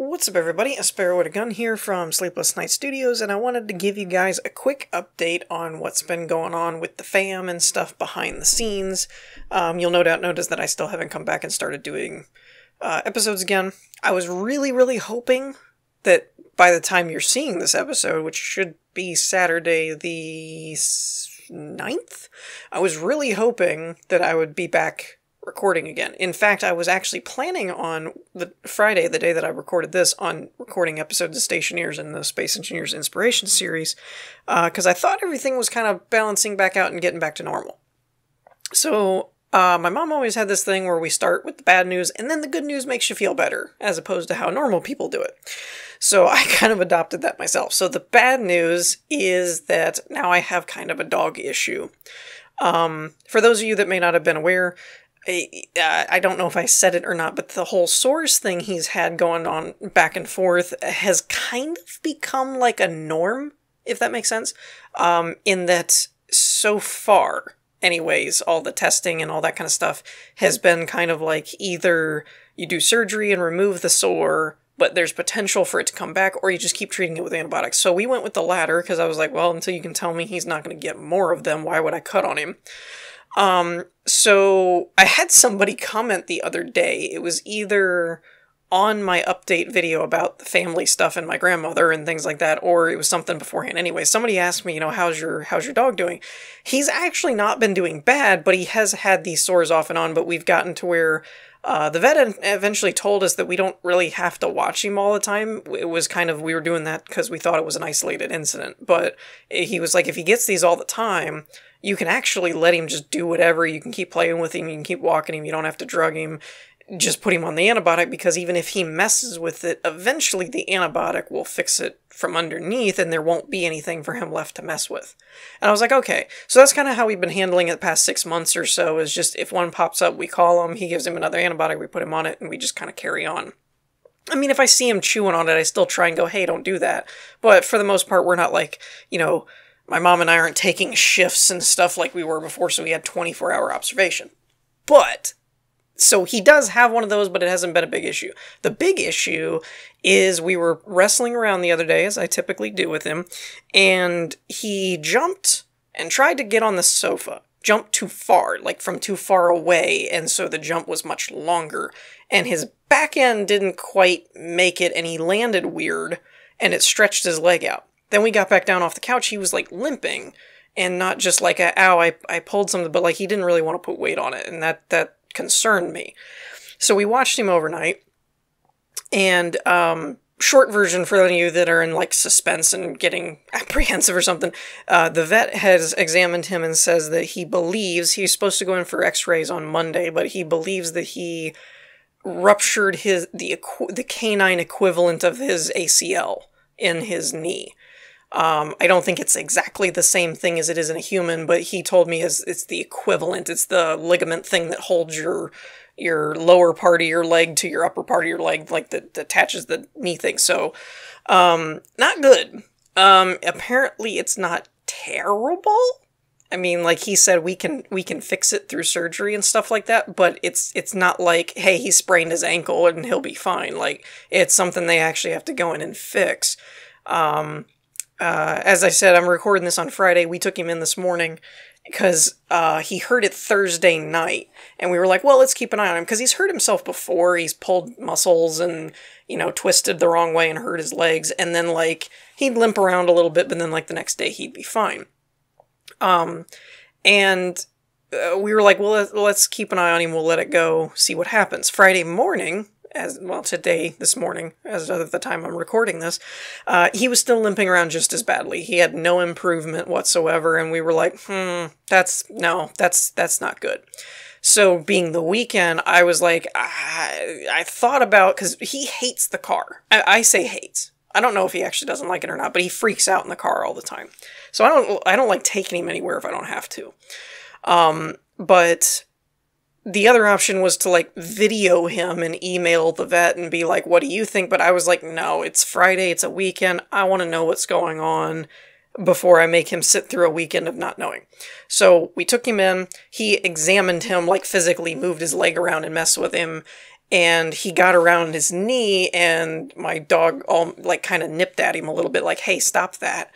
What's up, everybody? A Sparrow with a Gun here from Sleepless Studios, and I wanted to give you guys a quick update on what's been going on with the fam and stuff behind the scenes. You'll no doubt notice that I still haven't come back and started doing episodes again. I was really hoping that by the time you're seeing this episode, which should be Saturday the 9th, I was really hoping that I would be back recording again. In fact, I was actually planning on the Friday, the day that I recorded this, on recording episodes of Stationeers in the Space Engineers Inspiration series, because I thought everything was kind of balancing back out and getting back to normal. So, my mom always had this thing where we start with the bad news, and then the good news makes you feel better, as opposed to how normal people do it. So I kind of adopted that myself. So the bad news is that now I have kind of a dog issue. For those of you that may not have been aware, I don't know if I said it or not, but the whole sores thing he's had going on back and forth has kind of become like a norm, if that makes sense, in that so far, anyways, all the testing and all that kind of stuff has been kind of like either you do surgery and remove the sore, but there's potential for it to come back, or you just keep treating it with antibiotics. So we went with the latter, because I was like, well, until you can tell me he's not going to get more of them, why would I cut on him? So I had somebody comment the other day. It was either on my update video about the family stuff and my grandmother and things like that, or it was something beforehand. Anyway, somebody asked me, how's your dog doing? He's actually not been doing bad, but he has had these sores off and on, but we've gotten to where the vet eventually told us that we don't really have to watch him all the time. It was kind of, we were doing that because we thought it was an isolated incident, but he was like, if he gets these all the time, you can actually let him just do whatever. You can keep playing with him, you can keep walking him, you don't have to drug him. Just put him on the antibiotic, because even if he messes with it, eventually the antibiotic will fix it from underneath and there won't be anything for him left to mess with. And I was like, okay. So that's kind of how we've been handling it the past 6 months or so, is just if one pops up, we call him, he gives him another antibiotic, we put him on it, and we just kind of carry on. I mean, if I see him chewing on it, I still try and go, hey, don't do that. But for the most part, we're not like, my mom and I aren't taking shifts and stuff like we were before, so we had 24-hour observation. But so he does have one of those, but it hasn't been a big issue. The big issue is we were wrestling around the other day, as I typically do with him, and he jumped and tried to get on the sofa. Jumped too far, like from too far away, and so the jump was much longer. And his back end didn't quite make it, and he landed weird, and it stretched his leg out. Then we got back down off the couch, he was like limping, and not just like, ow, I pulled something, but like he didn't really want to put weight on it, and that concerned me. So we watched him overnight, and short version for any of you that are in like suspense and getting apprehensive or something, the vet has examined him and says that he believes he's supposed to go in for x-rays on Monday, but he believes that he ruptured the canine equivalent of his ACL in his knee. I don't think it's exactly the same thing as it is in a human, but he told me it's the equivalent. It's the ligament thing that holds your lower part of your leg to your upper part of your leg, like that attaches the knee thing. So, not good. Apparently it's not terrible. I mean, like he said, we can fix it through surgery and stuff like that, but it's not like, hey, he sprained his ankle and he'll be fine. Like, it's something they actually have to go in and fix. As I said, I'm recording this on Friday. We took him in this morning because he hurt it Thursday night. And we were like, well, let's keep an eye on him, because he's hurt himself before. He's pulled muscles and, twisted the wrong way and hurt his legs. And then, like, he'd limp around a little bit, but then, like, the next day he'd be fine. And we were like, well, let's keep an eye on him. We'll let it go, see what happens. Friday morning, this morning, as of the time I'm recording this, he was still limping around just as badly. He had no improvement whatsoever, and we were like, that's not good. So, being the weekend, I was like, I thought about, because he hates the car. I say hates. I don't know if he actually doesn't like it or not, but he freaks out in the car all the time. So I don't like taking him anywhere if I don't have to. But the other option was to, like, video him and email the vet and be like, what do you think? But I was like, no, it's Friday, it's a weekend, I want to know what's going on before I make him sit through a weekend of not knowing. So we took him in, he examined him, like physically moved his leg around and messed with him, and he got around his knee, and my dog all like kind of nipped at him a little bit, like, hey, stop that.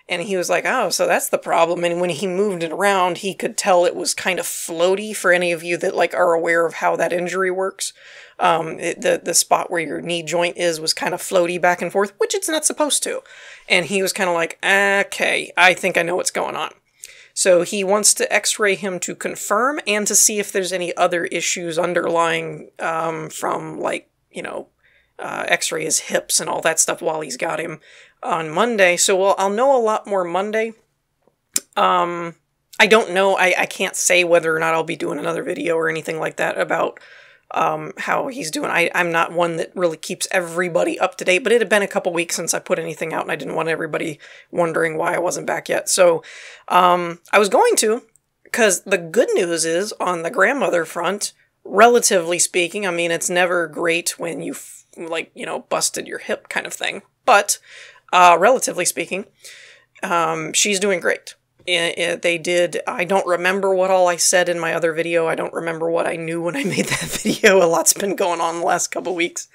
And he was like, oh, so that's the problem. And when he moved it around, he could tell it was kind of floaty. For any of you that like are aware of how that injury works, the spot where your knee joint is was kind of floaty back and forth, which it's not supposed to. And he was kind of like, okay, I think I know what's going on. So he wants to x-ray him to confirm and to see if there's any other issues underlying from, like, you know, x-ray his hips and all that stuff while he's got him on Monday. So I'll know a lot more Monday. I don't know. I can't say whether or not I'll be doing another video or anything like that about how he's doing. I'm not one that really keeps everybody up to date, but it had been a couple weeks since I put anything out, and I didn't want everybody wondering why I wasn't back yet. So I was going to, because the good news is, on the grandmother front, relatively speaking, I mean, it's never great when you like, you know, busted your hip kind of thing, but relatively speaking, she's doing great. They did, I don't remember what all I said in my other video. I don't remember what I knew when I made that video. A lot's been going on the last couple weeks.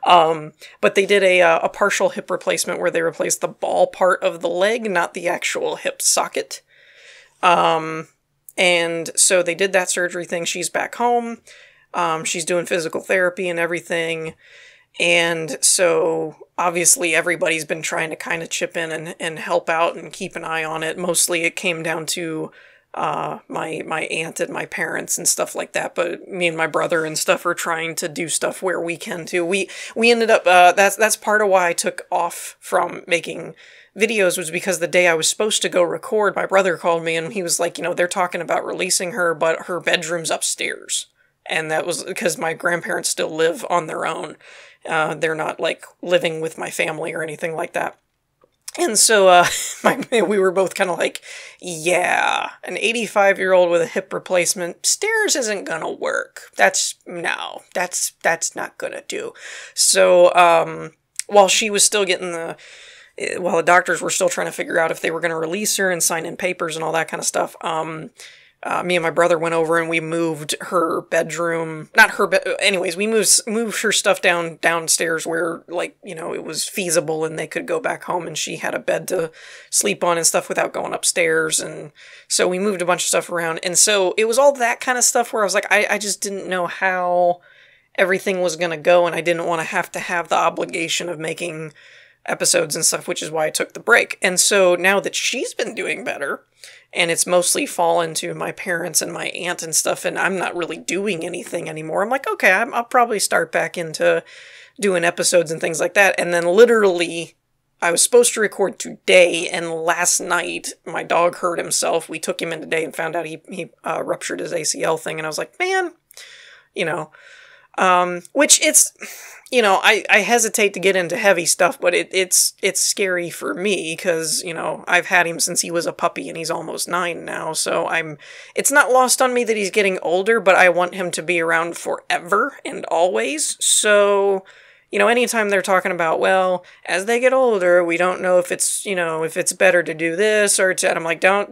But they did a partial hip replacement where they replaced the ball part of the leg, not the actual hip socket. And so they did that surgery thing. She's back home. She's doing physical therapy and everything. And so obviously everybody's been trying to kind of chip in and help out and keep an eye on it. Mostly it came down to my aunt and my parents and stuff like that. But me and my brother and stuff are trying to do stuff where we can too. We ended up, that's part of why I took off from making videos, was because the day I was supposed to go record, my brother called me and he was like, you know, they're talking about releasing her, but her bedroom's upstairs. And that was because my grandparents still live on their own. They're not, like, living with my family or anything like that. And so we were both kind of like, yeah, an 85-year-old with a hip replacement, stairs isn't gonna work. That's not gonna do. So while she was still getting while the doctors were still trying to figure out if they were going to release her and sign in papers and all that kind of stuff, me and my brother went over and we moved her bedroom, not her bed, anyways, we moved her stuff downstairs where, like, you know, it was feasible and they could go back home and she had a bed to sleep on and stuff without going upstairs. And so we moved a bunch of stuff around. And so it was all that kind of stuff where I was like, I just didn't know how everything was going to go, and I didn't want to have the obligation of making episodes and stuff, which is why I took the break. And so now that she's been doing better, and it's mostly fallen to my parents and my aunt and stuff, and I'm not really doing anything anymore, I'm like, okay, I'll probably start back into doing episodes and things like that. And then literally, I was supposed to record today, and last night, my dog hurt himself. We took him in today and found out he ruptured his ACL thing, and I was like, man, you know, which it's, you know, I hesitate to get into heavy stuff, but it's scary for me because, you know, I've had him since he was a puppy and he's almost 9 now. So it's not lost on me that he's getting older, but I want him to be around forever and always. So, you know, anytime they're talking about, well, as they get older, we don't know if it's, you know, if it's better to do this or to, and I'm like, I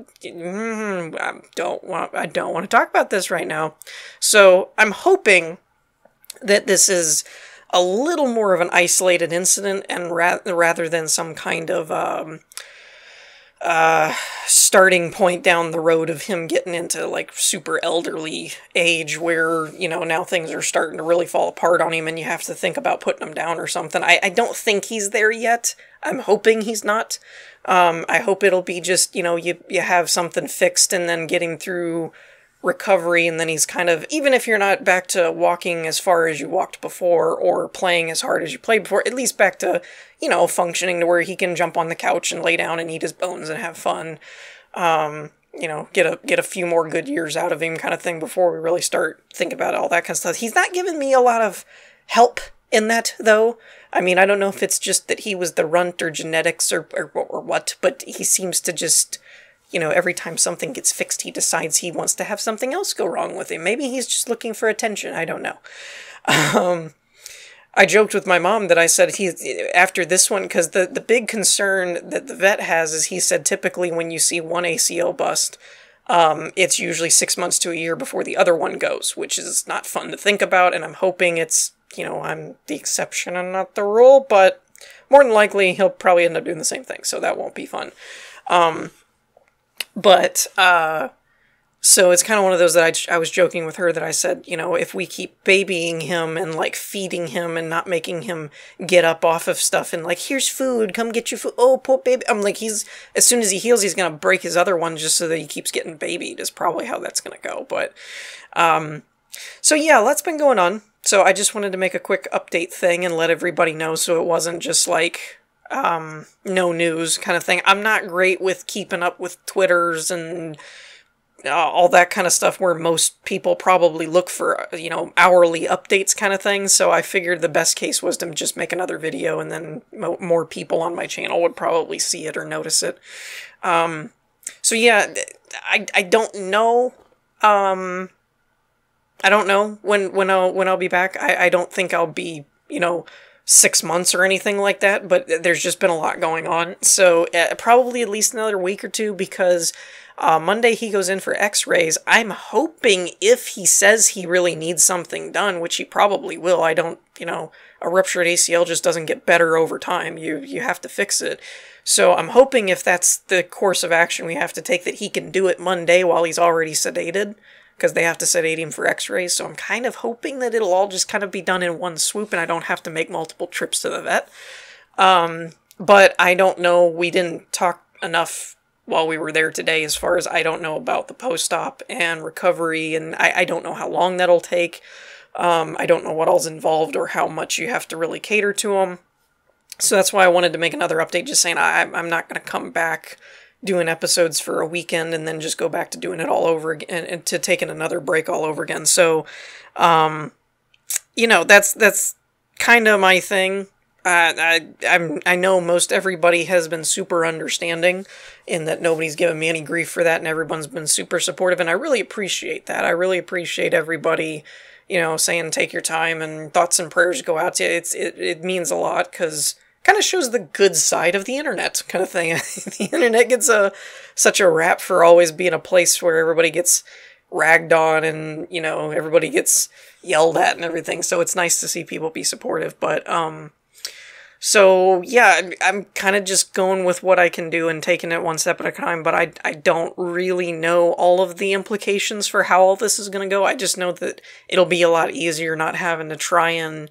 don't want to talk about this right now. So I'm hoping that this is a little more of an isolated incident, and rather than some kind of starting point down the road of him getting into, like, super elderly age where, you know, now things are starting to really fall apart on him and you have to think about putting him down or something. I don't think he's there yet. I'm hoping he's not. I hope it'll be just, you know, you have something fixed and then get him through recovery, and then he's kind of, even if you're not back to walking as far as you walked before or playing as hard as you played before, at least back to, you know, functioning to where he can jump on the couch and lay down and eat his bones and have fun. You know, get a few more good years out of him kind of thing before we really start thinking about all that kind of stuff. He's not giving me a lot of help in that, though. I mean, I don't know if it's just that he was the runt or genetics or what, but he seems to just, you know, every time something gets fixed, he decides he wants to have something else go wrong with him. Maybe he's just looking for attention. I don't know. I joked with my mom that I said after this one, because the big concern that the vet has is, he said typically when you see one ACL bust, it's usually 6 months to a year before the other one goes, which is not fun to think about, and I'm hoping it's you know, I'm the exception and not the rule, but more than likely he'll probably end up doing the same thing, so that won't be fun. So it's kind of one of those that I was joking with her that I said, you know, if we keep babying him and like feeding him and not making him get up off of stuff and like, here's food, come get your food. Oh, poor baby. I'm like, as soon as he heals, he's going to break his other one just so that he keeps getting babied is probably how that's going to go. But, so yeah, lots been going on. So I just wanted to make a quick update thing and let everybody know so it wasn't just like, no news kind of thing. I'm not great with keeping up with Twitters and all that kind of stuff where most people probably look for, you know, hourly updates kind of thing. So I figured the best case was to just make another video and then more people on my channel would probably see it or notice it. So yeah, I don't know. I don't know when I'll be back. I don't think I'll be, you know, 6 months or anything like that, but there's just been a lot going on. So probably at least another week or two because Monday he goes in for x-rays. I'm hoping if he says he really needs something done, which he probably will. I don't, you know, a ruptured ACL just doesn't get better over time. You have to fix it. So I'm hoping if that's the course of action we have to take that he can do it Monday while he's already sedated, because they have to sedate him for x-rays. So I'm kind of hoping that it'll all just kind of be done in one swoop and I don't have to make multiple trips to the vet. But I don't know. We didn't talk enough while we were there today as far as I don't know about the post-op and recovery, and I don't know how long that'll take. I don't know what all's involved or how much you have to really cater to them. So that's why I wanted to make another update just saying I'm not going to come back doing episodes for a weekend and then just go back to doing it all over again and to taking another break all over again. So, you know, that's kind of my thing. I know most everybody has been super understanding in that nobody's given me any grief for that and everyone's been super supportive and I really appreciate that. I really appreciate everybody, you know, saying take your time and thoughts and prayers go out to you. It means a lot because kind of shows the good side of the internet kind of thing. The internet gets such a rap for always being a place where everybody gets ragged on and, you know, everybody gets yelled at and everything. So it's nice to see people be supportive. But, so yeah, I'm kind of just going with what I can do and taking it one step at a time, but I don't really know all of the implications for how all this is going to go. I just know that it'll be a lot easier not having to try and,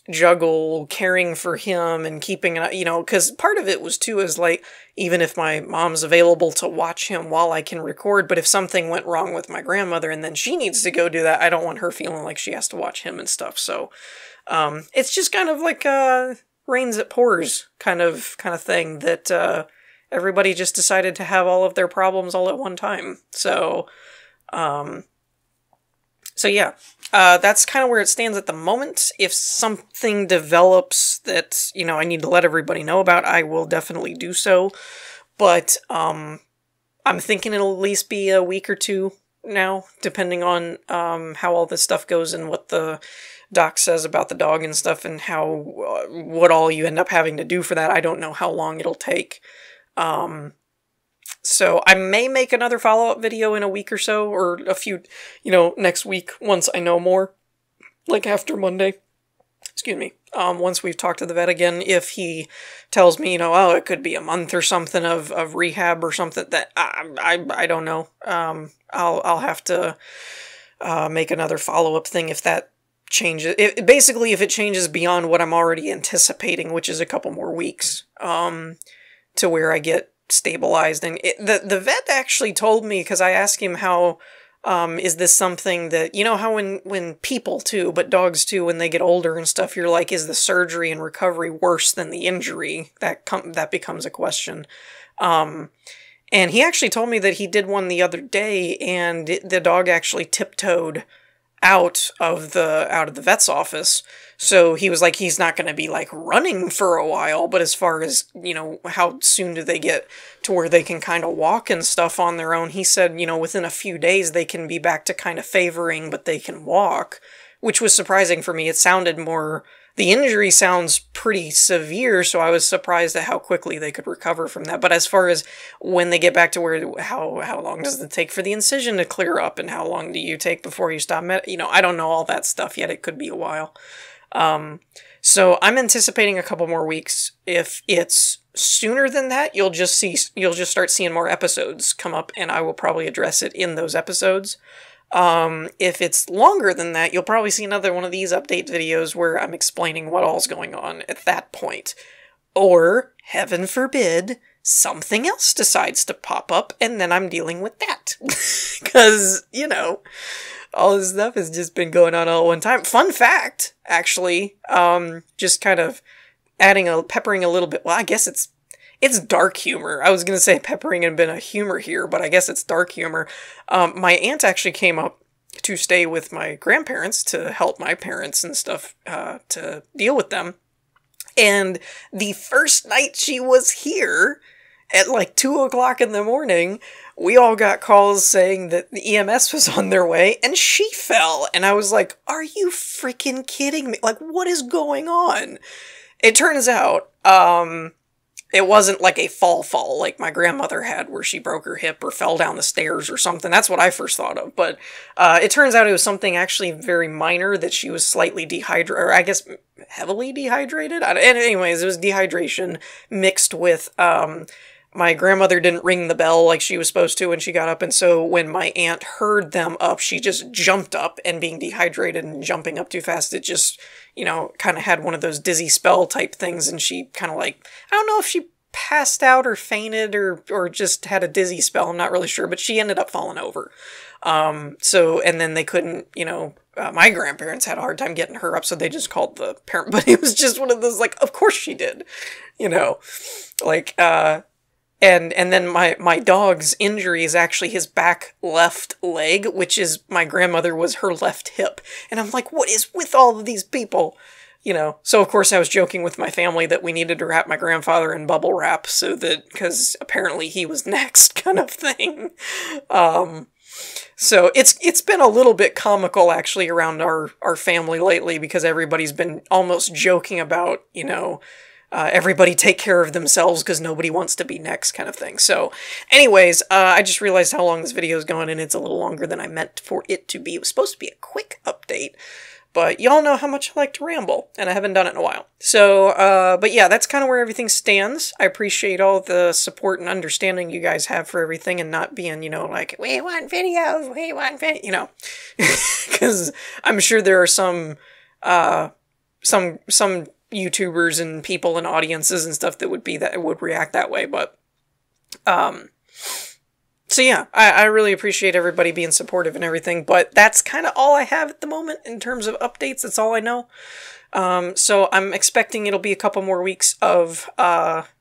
juggle caring for him and keeping, you know, because part of it was too is like, even if my mom's available to watch him while I can record, but if something went wrong with my grandmother and then she needs to go do that, I don't want her feeling like she has to watch him and stuff. So, it's just kind of like, rains it pours kind of thing that, everybody just decided to have all of their problems all at one time. So yeah, that's kind of where it stands at the moment. If something develops that, you know, I need to let everybody know about, I will definitely do so. But, I'm thinking it'll at least be a week or two now, depending on, how all this stuff goes and what the doc says about the dog and stuff and how, what all you end up having to do for that. I don't know how long it'll take. So I may make another follow-up video in a week or so, or a few, you know, next week once I know more, like after Monday. Excuse me. Once we've talked to the vet again, if he tells me, you know, oh, it could be a month or something of rehab or something, that I don't know. I'll have to make another follow-up thing if that changes. Basically, if it changes beyond what I'm already anticipating, which is a couple more weeks, to where I get stabilized. And the vet actually told me, because I asked him how, is this something that, you know how when people too, but dogs too, when they get older and stuff, you're like, is the surgery and recovery worse than the injury? That becomes a question. And he actually told me that he did one the other day and the dog actually tiptoed out of the vet's office. So he was like, he's not going to be like running for a while, but as far as, you know, how soon do they get to where they can kind of walk and stuff on their own, he said, you know, within a few days they can be back to kind of favoring, but they can walk, which was surprising for me. It sounded more, the injury sounds pretty severe, so I was surprised at how quickly they could recover from that. But as far as when they get back to where, how long does it take for the incision to clear up, and how long do you take before you stop I don't know all that stuff yet. It could be a while. So I'm anticipating a couple more weeks. If it's sooner than that, you'll just start seeing more episodes come up, and I will probably address it in those episodes. If it's longer than that, you'll probably see another one of these update videos where I'm explaining what all's going on at that point. Or, heaven forbid, something else decides to pop up, and then I'm dealing with that. Because, all this stuff has just been going on all at one time. Fun fact, actually, just kind of peppering a little bit. Well, I guess it's dark humor. I was going to say peppering had been a humor here, but I guess it's dark humor. My aunt actually came up to stay with my grandparents to help my parents and stuff, to deal with them. And the first night she was here, at like 2 o'clock in the morning, we all got calls saying that the EMS was on their way, and she fell. And I was like, are you freaking kidding me? Like, what is going on? It turns out, it wasn't like a fall like my grandmother had, where she broke her hip or fell down the stairs or something. That's what I first thought of. But it turns out it was something actually very minor, that she was slightly dehydrated, or I guess heavily dehydrated. And anyways, it was dehydration mixed with my grandmother didn't ring the bell like she was supposed to when she got up, and so when my aunt heard them up, she just jumped up, and being dehydrated and jumping up too fast, it just, kind of had one of those dizzy spell type things, and she kind of like, I don't know if she passed out or fainted or just had a dizzy spell, I'm not really sure, but she ended up falling over. And then they couldn't, my grandparents had a hard time getting her up, so they just called the parent, but it was just one of those, like, of course she did, And then my dog's injury is actually his back left leg, which is, my grandmother was her left hip. And I'm like, what is with all of these people? So of course I was joking with my family that we needed to wrap my grandfather in bubble wrap, because apparently he was next, kind of thing. So it's been a little bit comical actually around our family lately, because everybody's been almost joking about, everybody take care of themselves because nobody wants to be next, kind of thing. So anyways, I just realized how long this video is going, and it's a little longer than I meant for it to be. It was supposed to be a quick update, but y'all know how much I like to ramble, and I haven't done it in a while. So, but yeah, that's kind of where everything stands. I appreciate all the support and understanding you guys have for everything, and not being, like, we want videos, because I'm sure there are some YouTubers and people and audiences and stuff that would react that way, but so yeah, I really appreciate everybody being supportive and everything, but that's kind of all I have at the moment in terms of updates. That's all I know. So I'm expecting it'll be a couple more weeks of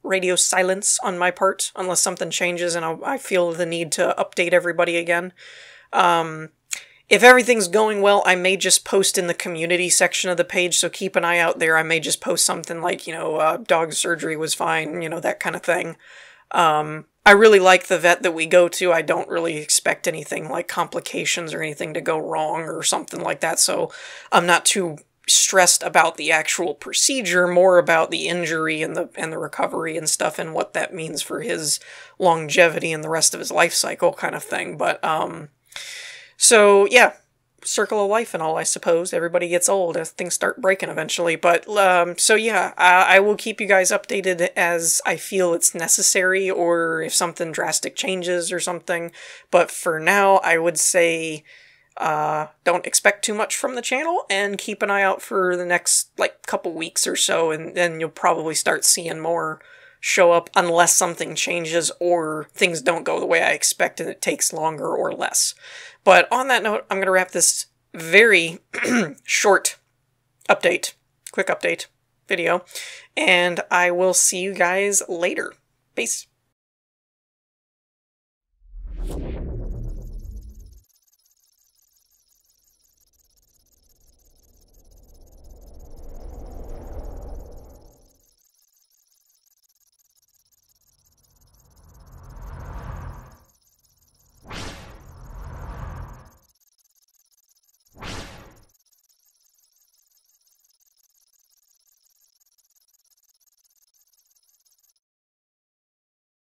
radio silence on my part, unless something changes and I feel the need to update everybody again. If everything's going well, I may just post in the community section of the page, so keep an eye out there. I may just post something like, dog surgery was fine, that kind of thing. I really like the vet that we go to. I don't really expect anything like complications or anything to go wrong or something like that, so I'm not too stressed about the actual procedure, more about the injury and the recovery and stuff, and what that means for his longevity and the rest of his life cycle, kind of thing. But, so, yeah, circle of life and all, I suppose. Everybody gets old as things start breaking eventually. But, so yeah, I will keep you guys updated as I feel it's necessary, or if something drastic changes or something. But for now, I would say, don't expect too much from the channel, and keep an eye out for the next, couple weeks or so, and then you'll probably start seeing more show up, unless something changes or things don't go the way I expect and it takes longer or less. But on that note, I'm going to wrap this very short quick update video, and I will see you guys later. Peace.